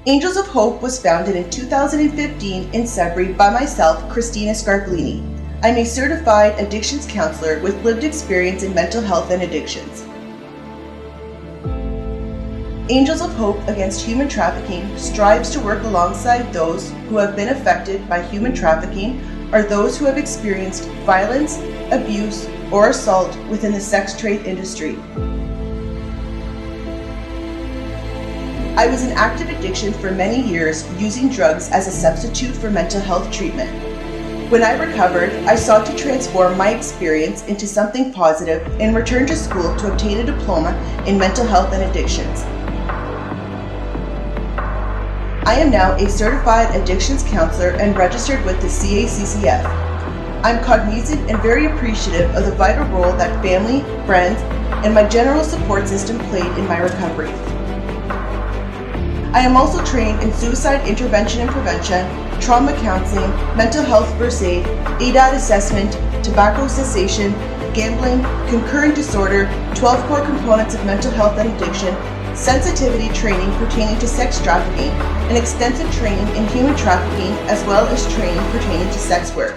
Angels of Hope was founded in 2015 in Sudbury by myself, Christina Scarplini. I'm a certified addictions counselor with lived experience in mental health and addictions. Angels of Hope Against Human Trafficking strives to work alongside those who have been affected by human trafficking or those who have experienced violence, abuse, or assault within the sex trade industry. I was in active addiction for many years, using drugs as a substitute for mental health treatment. When I recovered, I sought to transform my experience into something positive and returned to school to obtain a diploma in mental health and addictions. I am now a certified addictions counselor and registered with the CACCF. I'm cognizant and very appreciative of the vital role that family, friends, and my general support system played in my recovery. I am also trained in suicide intervention and prevention, trauma counseling, mental health first aid, ADAD assessment, tobacco cessation, gambling, concurrent disorder, 12 core components of mental health and addiction, sensitivity training pertaining to sex trafficking, and extensive training in human trafficking, as well as training pertaining to sex work.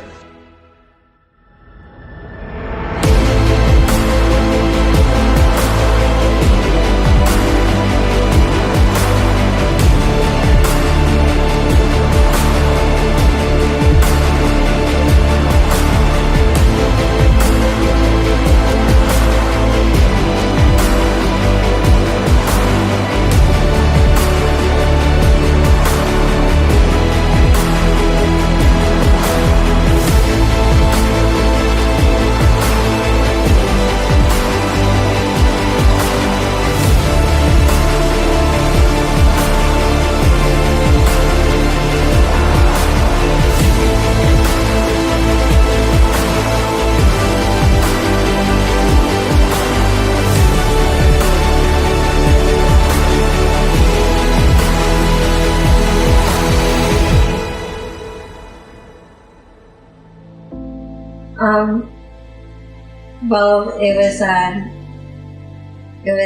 It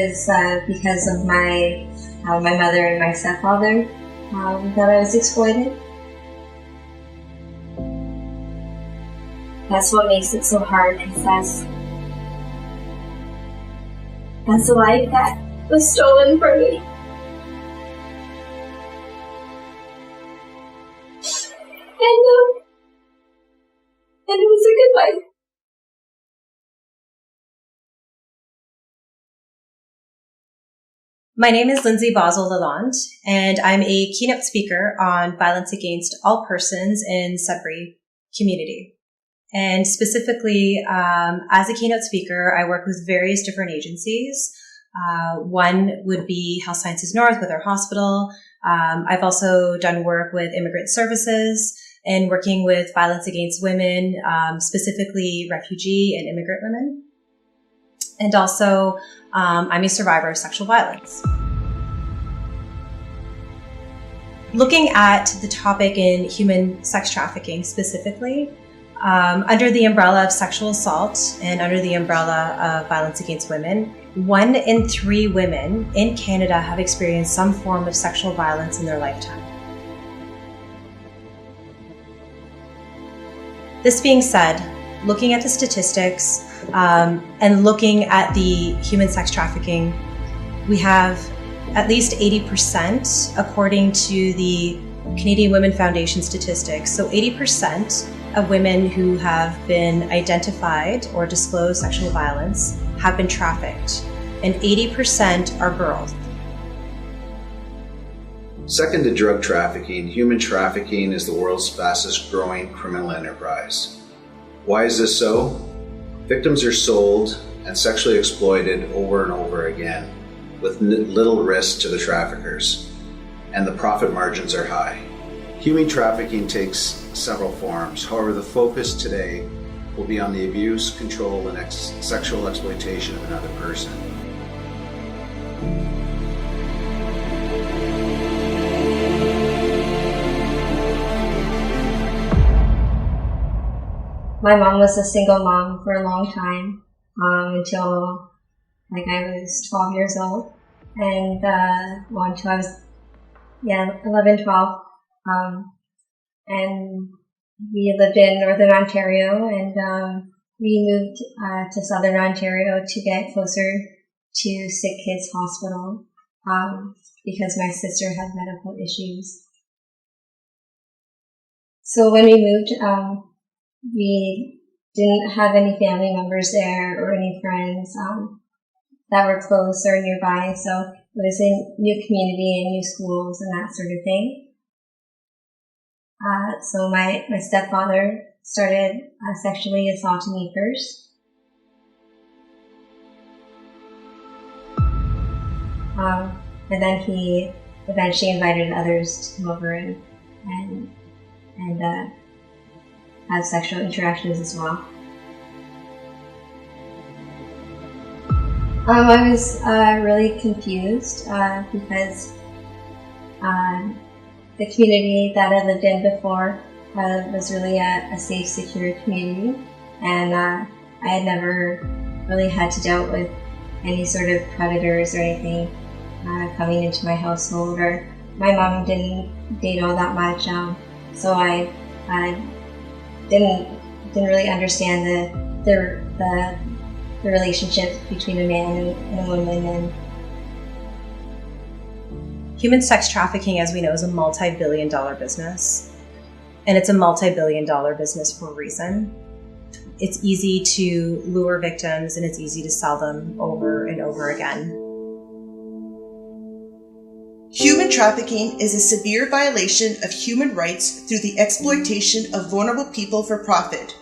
was because of my mother and my stepfather that I was exploited. That's what makes it so hard, because that's the life that was stolen from me. And it was a good life. My name is Lindsay Basel-Lalonde, and I'm a keynote speaker on violence against all persons in Sudbury community. And specifically, as a keynote speaker, I work with various different agencies. One would be Health Sciences North with our hospital. I've also done work with Immigrant Services and working with violence against women, specifically refugee and immigrant women. And also, I'm a survivor of sexual violence. Looking at the topic in human sex trafficking specifically, under the umbrella of sexual assault and under the umbrella of violence against women, 1 in 3 women in Canada have experienced some form of sexual violence in their lifetime. This being said, looking at the statistics and looking at the human sex trafficking, we have at least 80%, according to the Canadian Women Foundation statistics. So 80% of women who have been identified or disclosed sexual violence have been trafficked, and 80% are girls. Second to drug trafficking, human trafficking is the world's fastest growing criminal enterprise. Why is this so? Victims are sold and sexually exploited over and over again with little risk to the traffickers, and the profit margins are high. Human trafficking takes several forms. However, the focus today will be on the abuse, control, and sexual exploitation of another person. My mom was a single mom for a long time, until I was 12 years old, and until I was 11, 12. And we lived in Northern Ontario, and we moved to Southern Ontario to get closer to Sick Kids Hospital because my sister had medical issues. So when we moved, we didn't have any family members there or any friends that were close or nearby. So it was a new community and new schools and that sort of thing. So my stepfather started sexually assaulting me first. And then he eventually invited others to come over and have sexual interactions as well. I was really confused because the community that I lived in before was really a safe, secure community, and I had never really had to deal with any sort of predators or anything coming into my household. Or my mom didn't date all that much, so I didn't really understand the relationship between a man and a woman. And human sex trafficking, as we know, is a multi-billion-dollar business. And it's a multi-billion-dollar business for a reason. It's easy to lure victims and it's easy to sell them over and over again. Human trafficking is a severe violation of human rights through the exploitation of vulnerable people for profit.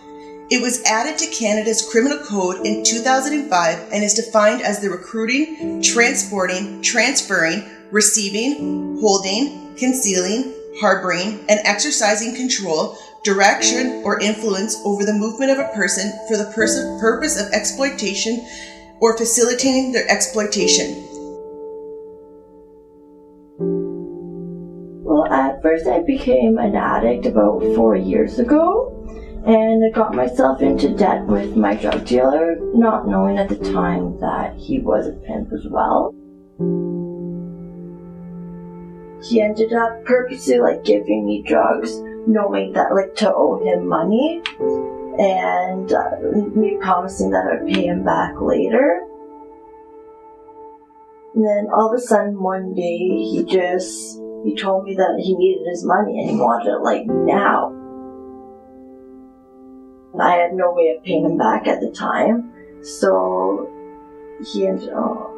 It was added to Canada's Criminal Code in 2005 and is defined as the recruiting, transporting, transferring, receiving, holding, concealing, harboring, and exercising control, direction, or influence over the movement of a person for the purpose of exploitation or facilitating their exploitation. Well, at first I became an addict about 4 years ago, and I got myself into debt with my drug dealer, not knowing at the time that he was a pimp as well. He ended up purposely giving me drugs, knowing that to owe him money, and me promising that I'd pay him back later. And then all of a sudden one day he told me that he needed his money and he wanted it now. And I had no way of paying him back at the time, so he ended up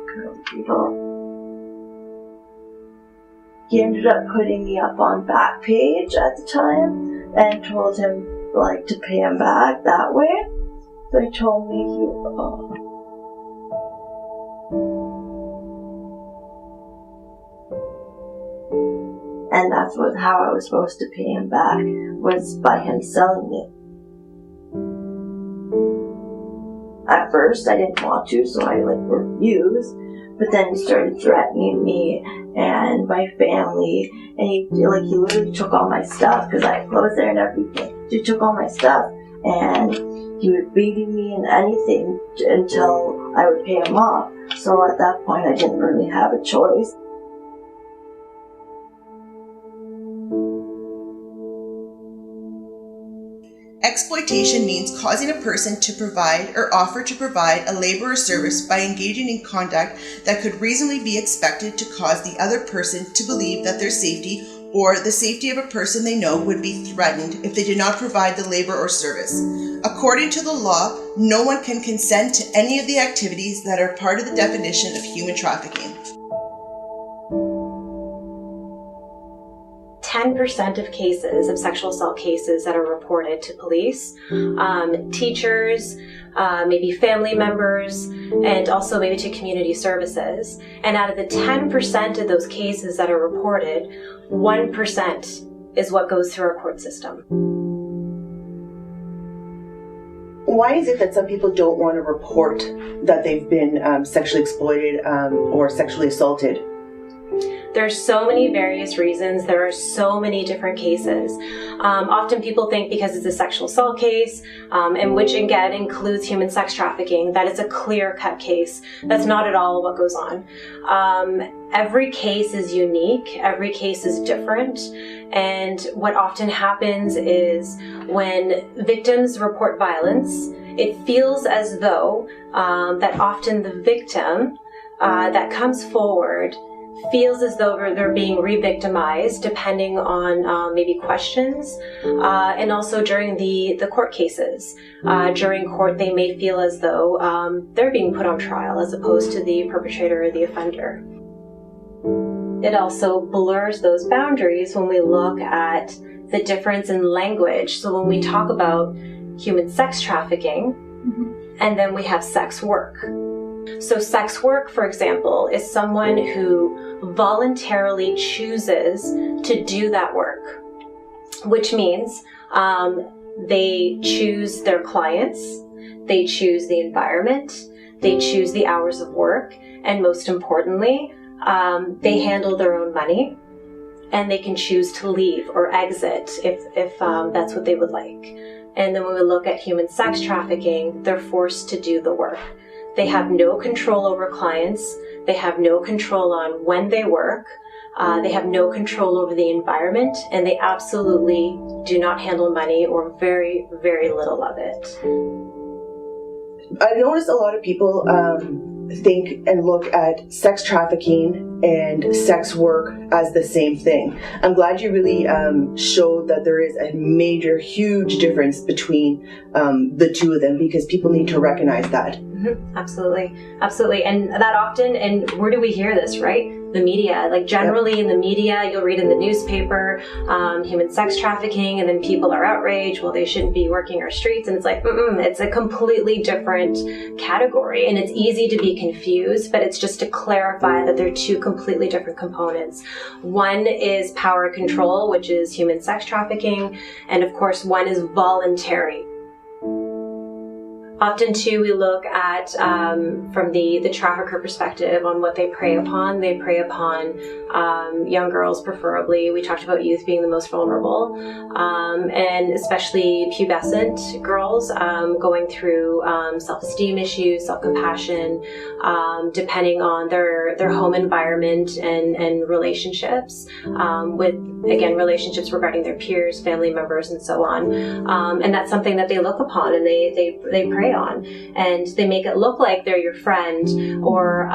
putting me up on Backpage at the time and told him to pay him back that way. So he told me and that's how I was supposed to pay him back, was by him selling me. At first I didn't want to, so I refused. But then he started threatening me and my family, and he literally took all my stuff because I had clothes there and everything. He took all my stuff and he was beating me and anything until I would pay him off. So at that point I didn't really have a choice. Exploitation means causing a person to provide or offer to provide a labor or service by engaging in conduct that could reasonably be expected to cause the other person to believe that their safety or the safety of a person they know would be threatened if they did not provide the labor or service. According to the law, no one can consent to any of the activities that are part of the definition of human trafficking. 10% of cases, of sexual assault cases that are reported to police, teachers, maybe family members, and also maybe to community services. And out of the 10% of those cases that are reported, 1% is what goes through our court system. Why is it that some people don't want to report that they've been sexually exploited or sexually assaulted? There's so many various reasons. There are so many different cases. Often people think because it's a sexual assault case, and which again includes human sex trafficking, that it's a clear-cut case. That's not at all what goes on. Every case is unique. Every case is different. And what often happens is when victims report violence, it feels as though that often the victim that comes forward feels as though they're being re-victimized, depending on maybe questions, and also during the court cases. During court, they may feel as though they're being put on trial as opposed to the perpetrator or the offender. It also blurs those boundaries when we look at the difference in language. So when we talk about human sex trafficking, and then we have sex work. So sex work, for example, is someone who voluntarily chooses to do that work, which means they choose their clients, they choose the environment, they choose the hours of work, and most importantly, they handle their own money, and they can choose to leave or exit if that's what they would like. And then when we look at human sex trafficking, they're forced to do the work. They have no control over clients. They have no control on when they work. They have no control over the environment, and they absolutely do not handle money or very, very little of it. I noticed a lot of people think and look at sex trafficking and sex work as the same thing. I'm glad you really showed that there is a major, huge difference between the two of them, because people need to recognize that. Absolutely. Absolutely. And that often, and where do we hear this, right? The media. Like generally in the media, you'll read in the newspaper, human sex trafficking, and then people are outraged, well, they shouldn't be working our streets. And it's like, it's a completely different category. And it's easy to be confused, but it's just to clarify that they're two completely different components. One is power control, which is human sex trafficking. And of course, one is voluntary. Often, too, we look at, from the trafficker perspective, on what they prey upon. They prey upon young girls, preferably. We talked about youth being the most vulnerable, and especially pubescent girls going through self-esteem issues, self-compassion, depending on their home environment and relationships, with, again, relationships regarding their peers, family members, and so on. And that's something that they look upon and they prey on, and they make it look like they're your friend or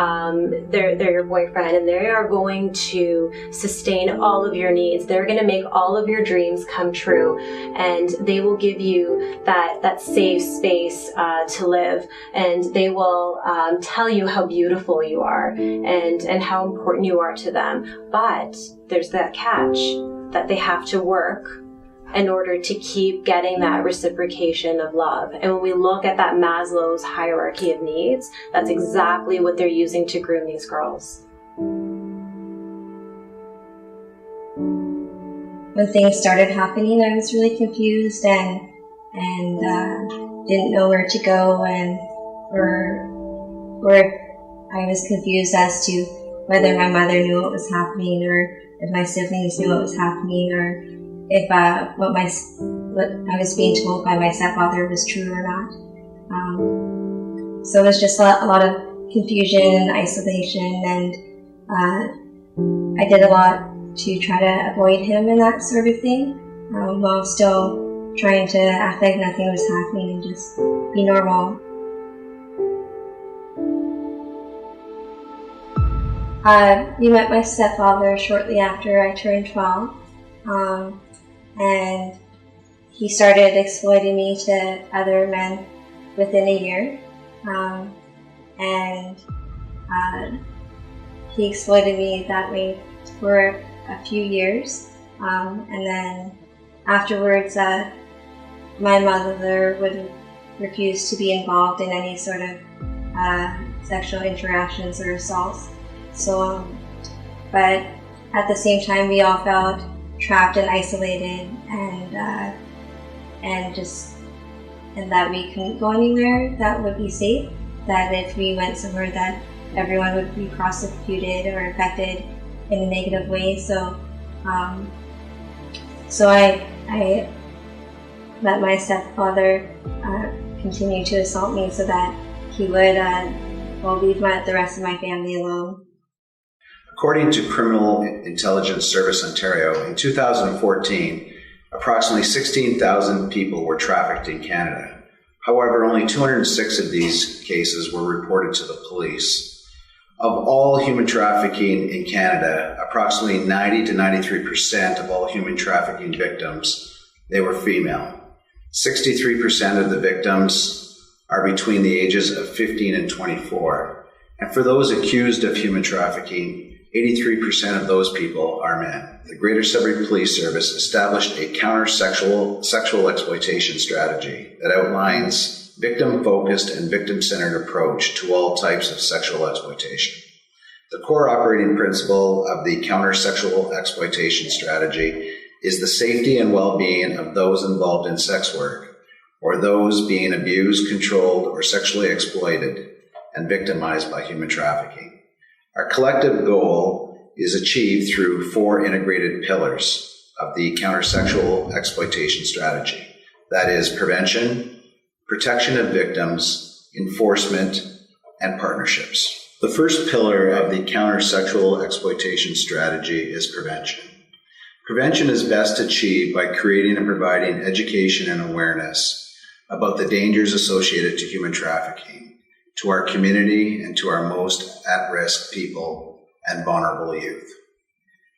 they're your boyfriend, and they are going to sustain all of your needs. They're going to make all of your dreams come true, and they will give you that safe space to live, and they will tell you how beautiful you are and how important you are to them. But there's that catch that they have to work in order to keep getting that reciprocation of love. And when we look at that Maslow's hierarchy of needs, that's exactly what they're using to groom these girls. When things started happening, I was really confused and didn't know where to go, and I was confused as to whether my mother knew what was happening, or if my siblings knew what was happening, or if what I was being told by my stepfather was true or not. So it was just a lot of confusion and isolation, and I did a lot to try to avoid him and that sort of thing, while still trying to act like nothing was happening and just be normal. We met my stepfather shortly after I turned 12. And he started exploiting me to other men within a year. And he exploited me that way for a few years. And then afterwards, my mother would refuse to be involved in any sort of sexual interactions or assaults. So, but at the same time, we all felt trapped and isolated, and that we couldn't go anywhere that would be safe, that if we went somewhere that everyone would be prosecuted or affected, in a negative way. So I let my stepfather continue to assault me so that he would leave the rest of my family alone. According to Criminal Intelligence Service Ontario, in 2014, approximately 16,000 people were trafficked in Canada. However, only 206 of these cases were reported to the police. Of all human trafficking in Canada, approximately 90 to 93% of all human trafficking victims, they were female. 63% of the victims are between the ages of 15 and 24. And for those accused of human trafficking, 83% of those people are men. The Greater Sudbury Police Service established a counter-sexual exploitation strategy that outlines victim-focused and victim-centered approach to all types of sexual exploitation. The core operating principle of the counter-sexual exploitation strategy is the safety and well-being of those involved in sex work, or those being abused, controlled, or sexually exploited and victimized by human trafficking. Our collective goal is achieved through 4 integrated pillars of the counter-sexual exploitation strategy. That is prevention, protection of victims, enforcement, and partnerships. The first pillar of the counter-sexual exploitation strategy is prevention. Prevention is best achieved by creating and providing education and awareness about the dangers associated to human trafficking, to our community and to our most at-risk people and vulnerable youth.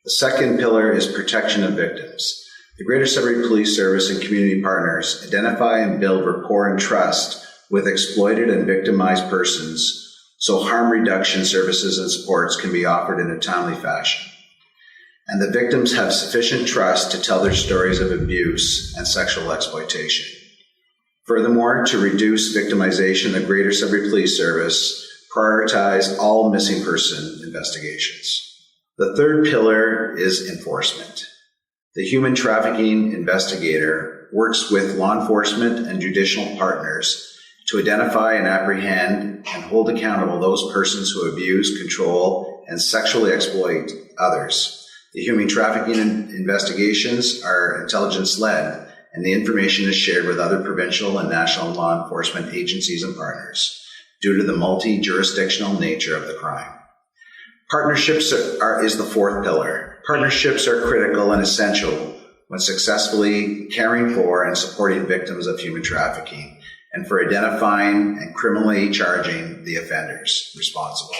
The second pillar is protection of victims. The Greater Sudbury Police Service and community partners identify and build rapport and trust with exploited and victimized persons so harm reduction services and supports can be offered in a timely fashion. And the victims have sufficient trust to tell their stories of abuse and sexual exploitation. Furthermore, to reduce victimization, the Greater Sudbury Police Service prioritized all missing person investigations. The third pillar is enforcement. The human trafficking investigator works with law enforcement and judicial partners to identify and apprehend and hold accountable those persons who abuse, control, and sexually exploit others. The human trafficking investigations are intelligence-led, and the information is shared with other provincial and national law enforcement agencies and partners due to the multi-jurisdictional nature of the crime. Partnerships is the fourth pillar. Partnerships are critical and essential when successfully caring for and supporting victims of human trafficking and for identifying and criminally charging the offenders responsible.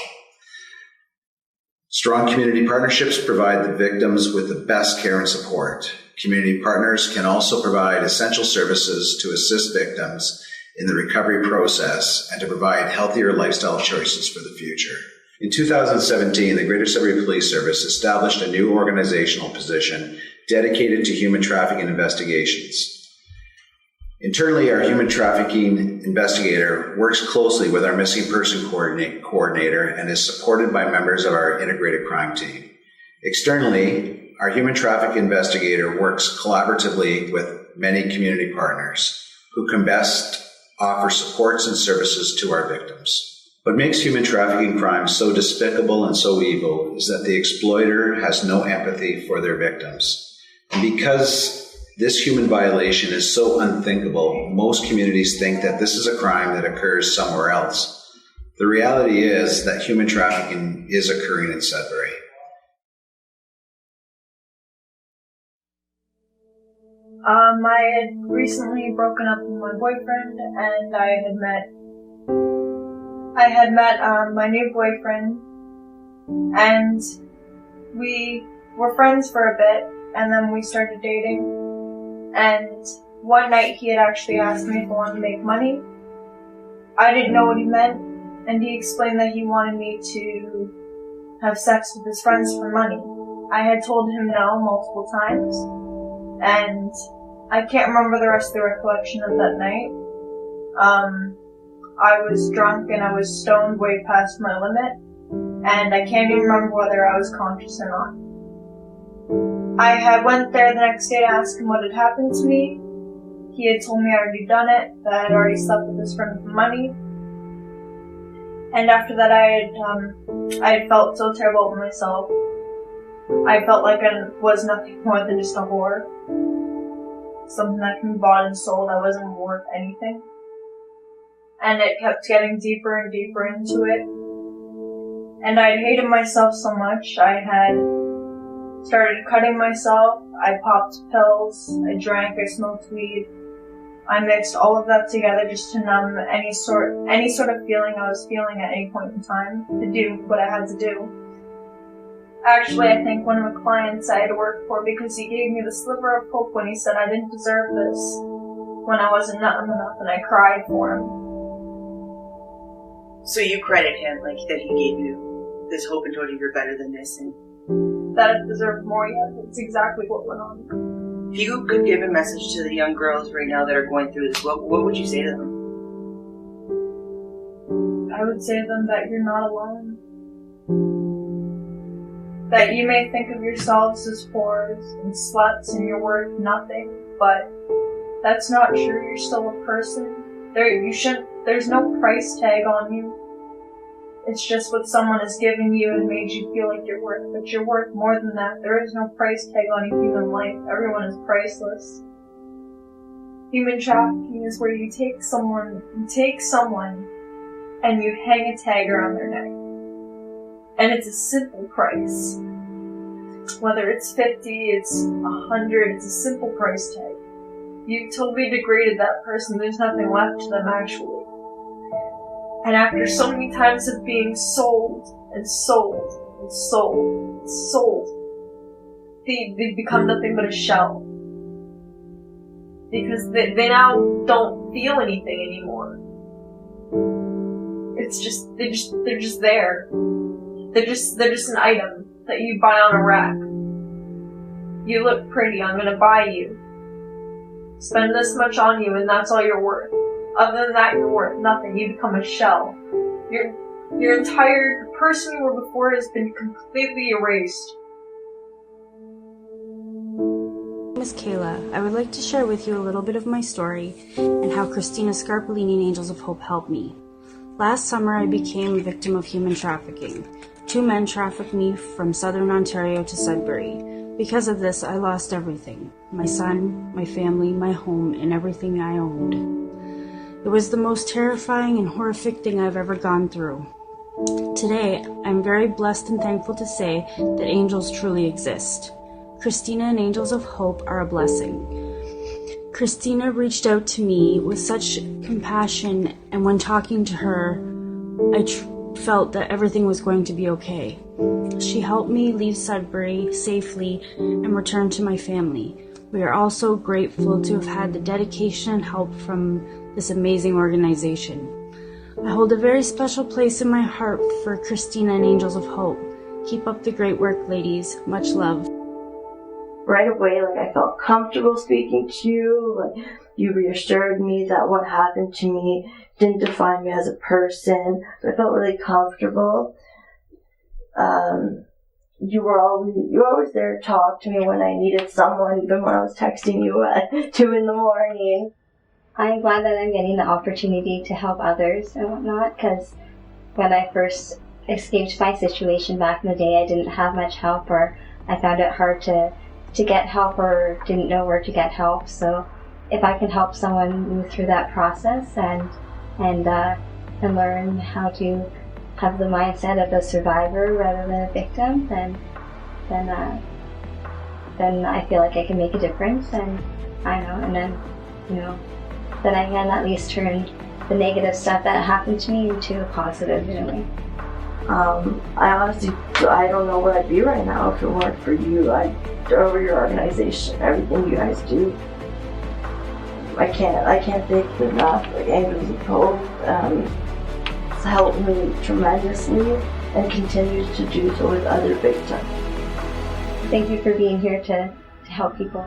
Strong community partnerships provide the victims with the best care and support. Community partners can also provide essential services to assist victims in the recovery process and to provide healthier lifestyle choices for the future. In 2017, the Greater Sudbury Police Service established a new organizational position dedicated to human trafficking investigations. Internally, our human trafficking investigator works closely with our missing person coordinator and is supported by members of our integrated crime team. Externally, our human trafficking investigator works collaboratively with many community partners who can best offer supports and services to our victims. What makes human trafficking crimes so despicable and so evil is that the exploiter has no empathy for their victims. And because this human violation is so unthinkable, most communities think that this is a crime that occurs somewhere else. The reality is that human trafficking is occurring in Sudbury. I had recently broken up with my boyfriend, and I had met my new boyfriend, and we were friends for a bit, and then we started dating. And one night he had actually asked me if I wanted to make money. I didn't know what he meant, and he explained that he wanted me to have sex with his friends for money. I had told him no multiple times, and I can't remember the rest of the recollection of that night. I was drunk and I was stoned way past my limit, and I can't even remember whether I was conscious or not. I had went there the next day to ask him what had happened to me. He had told me I already done it, that I had already slept with his friend for money. And after that I had felt so terrible about myself. I felt like I was nothing more than just a whore. Something that can be bought and sold. I wasn't worth anything. And it kept getting deeper and deeper into it. And I hated myself so much. I had started cutting myself. I popped pills. I drank. I smoked weed. I mixed all of that together just to numb any sort of feeling I was feeling at any point in time, to do what I had to do. Actually, I thank one of the clients I had worked for because he gave me the sliver of hope when he said I didn't deserve this, when I wasn't numb enough, and I cried for him. So you credit him, like, that he gave you this hope and told you you're better than this, and that I deserved more yet. That's exactly what went on. if you could give a message to the young girls right now that are going through this, what would you say to them? I would say to them that you're not alone. That you may think of yourselves as whores and sluts and you're worth nothing, but that's not true. You're still a person. There's no price tag on you. It's just what someone has given you and made you feel like you're worth, but you're worth more than that. There is no price tag on a human life. Everyone is priceless. Human trafficking is where you take someone and you hang a tag around their neck. And it's a simple price. Whether it's 50, it's 100, it's a simple price tag. You've totally degraded that person, there's nothing left to them actually. And after so many times of being sold, and sold, and sold, and sold, they become nothing but a shell. Because they now don't feel anything anymore. It's just, they're just there. They're just an item that you buy on a rack. You look pretty, I'm gonna buy you. Spend this much on you and that's all you're worth. Other than that, you're worth nothing. You become a shell. Your entire person you were before has been completely erased. My name is Kayla. I would like to share with you a little bit of my story and how Christina Scarpolini and Angels of Hope helped me. Last summer, I became a victim of human trafficking. 2 men trafficked me from southern Ontario to Sudbury. Because of this, I lost everything. My son, my family, my home, and everything I owned. It was the most terrifying and horrific thing I've ever gone through. Today, I'm very blessed and thankful to say that angels truly exist. Christina and Angels of Hope are a blessing. Christina reached out to me with such compassion, and when talking to her, I felt that everything was going to be okay. She helped me leave Sudbury safely and return to my family. We are also grateful to have had the dedication and help from this amazing organization. I hold a very special place in my heart for Christina and Angels of Hope. Keep up the great work, ladies. Much love. Right away, I felt comfortable speaking to you. You reassured me that what happened to me didn't define me as a person. I felt really comfortable. You were always there to talk to me when I needed someone, even when I was texting you at 2 a.m. I'm glad that I'm getting the opportunity to help others and whatnot, because when I first escaped my situation back in the day, I didn't have much help, or I found it hard to get help, or didn't know where to get help. So if I can help someone move through that process and learn how to have the mindset of a survivor rather than a victim, then I feel like I can make a difference, and then I can at least turn the negative stuff that happened to me into a positive in a way. I honestly, I don't know where I'd be right now if it weren't for you. Over your organization, everything you guys do. I can't thank you enough. Angels of Hope has helped me tremendously and continues to do so with other victims. Thank you for being here to help people.